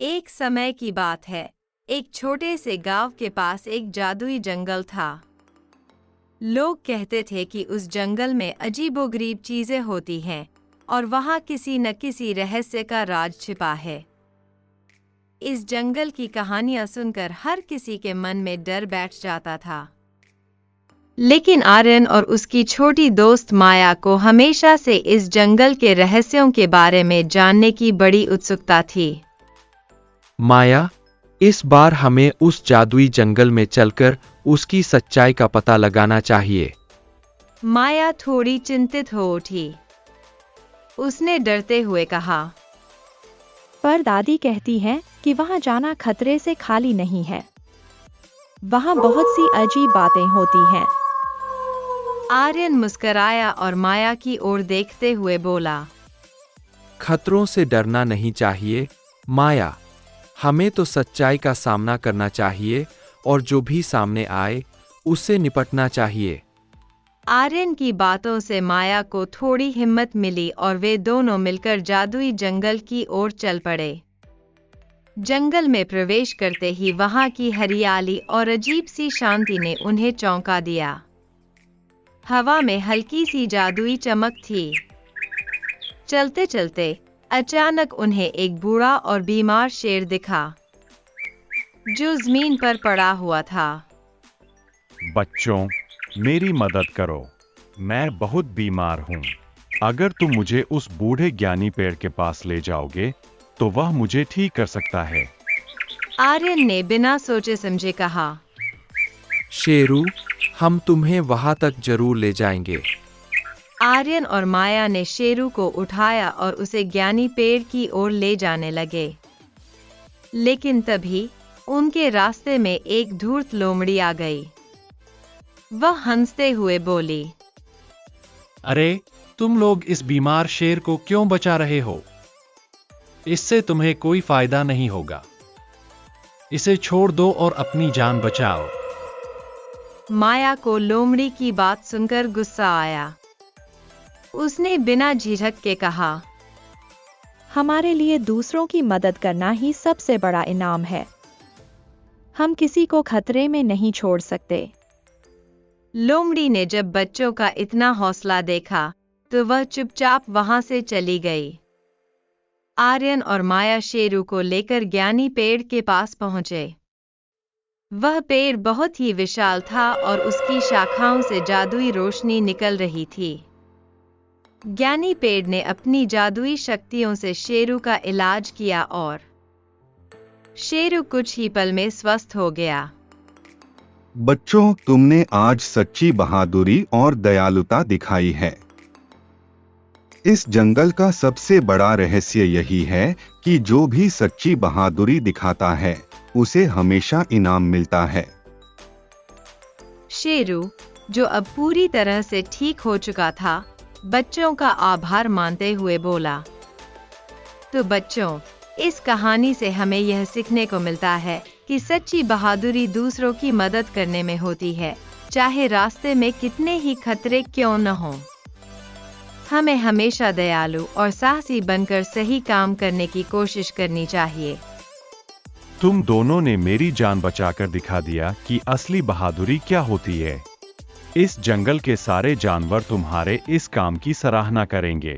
एक समय की बात है। एक छोटे से गांव के पास एक जादुई जंगल था। लोग कहते थे कि उस जंगल में अजीबोगरीब चीजें होती हैं और वहां किसी न किसी रहस्य का राज छिपा है। इस जंगल की कहानियां सुनकर हर किसी के मन में डर बैठ जाता था। लेकिन आर्यन और उसकी छोटी दोस्त माया को हमेशा से इस जंगल के रहस्यों के बारे में जानने की बड़ी उत्सुकता थी। माया, इस बार हमें उस जादुई जंगल में चलकर उसकी सच्चाई का पता लगाना चाहिए। माया थोड़ी चिंतित हो उठी। उसने डरते हुए कहा, पर दादी कहती है कि वहां जाना खतरे से खाली नहीं है। वहां बहुत सी अजीब बातें होती हैं। आर्यन मुस्कराया और माया की ओर देखते हुए बोला, खतरों से डरना नहीं चाहिए माया, हमें तो सच्चाई का सामना करना चाहिए और जो भी सामने आए उससे निपटना चाहिए। आर्यन की बातों से माया को थोड़ी हिम्मत मिली और वे दोनों मिलकर जादुई जंगल की ओर चल पड़े। जंगल में प्रवेश करते ही वहां की हरियाली और अजीब सी शांति ने उन्हें चौंका दिया। हवा में हल्की सी जादुई चमक थी। चलते चलते अचानक उन्हें एक बूढ़ा और बीमार शेर दिखा, जो जमीन पर पड़ा हुआ था। बच्चों, मेरी मदद करो, मैं बहुत बीमार हूँ। अगर तुम मुझे उस बूढ़े ज्ञानी पेड़ के पास ले जाओगे तो वह मुझे ठीक कर सकता है। आर्यन ने बिना सोचे समझे कहा, शेरू, हम तुम्हें वहां तक जरूर ले जाएंगे। आर्यन और माया ने शेरू को उठाया और उसे ज्ञानी पेड़ की ओर ले जाने लगे। लेकिन तभी उनके रास्ते में एक धूर्त लोमड़ी आ गई। वह हंसते हुए बोली, अरे, तुम लोग इस बीमार शेर को क्यों बचा रहे हो? इससे तुम्हें कोई फायदा नहीं होगा। इसे छोड़ दो और अपनी जान बचाओ। माया को लोमड़ी की बात सुनकर गुस्सा आया। उसने बिना झिझक के कहा, हमारे लिए दूसरों की मदद करना ही सबसे बड़ा इनाम है। हम किसी को खतरे में नहीं छोड़ सकते। लोमड़ी ने जब बच्चों का इतना हौसला देखा तो वह चुपचाप वहां से चली गई। आर्यन और माया शेरू को लेकर ज्ञानी पेड़ के पास पहुंचे। वह पेड़ बहुत ही विशाल था और उसकी शाखाओं से जादुई रोशनी निकल रही थी। ज्ञानी पेड़ ने अपनी जादुई शक्तियों से शेरू का इलाज किया और शेरू कुछ ही पल में स्वस्थ हो गया। बच्चों, तुमने आज सच्ची बहादुरी और दयालुता दिखाई है। इस जंगल का सबसे बड़ा रहस्य यही है कि जो भी सच्ची बहादुरी दिखाता है उसे हमेशा इनाम मिलता है। शेरू, जो अब पूरी तरह से ठीक हो चुका था, बच्चों का आभार मानते हुए बोला, तो बच्चों, इस कहानी से हमें यह सीखने को मिलता है कि सच्ची बहादुरी दूसरों की मदद करने में होती है, चाहे रास्ते में कितने ही खतरे क्यों न हों। हमें हमेशा दयालु और साहसी बनकर सही काम करने की कोशिश करनी चाहिए। तुम दोनों ने मेरी जान बचाकर दिखा दिया कि असली बहादुरी क्या होती है। इस जंगल के सारे जानवर तुम्हारे इस काम की सराहना करेंगे।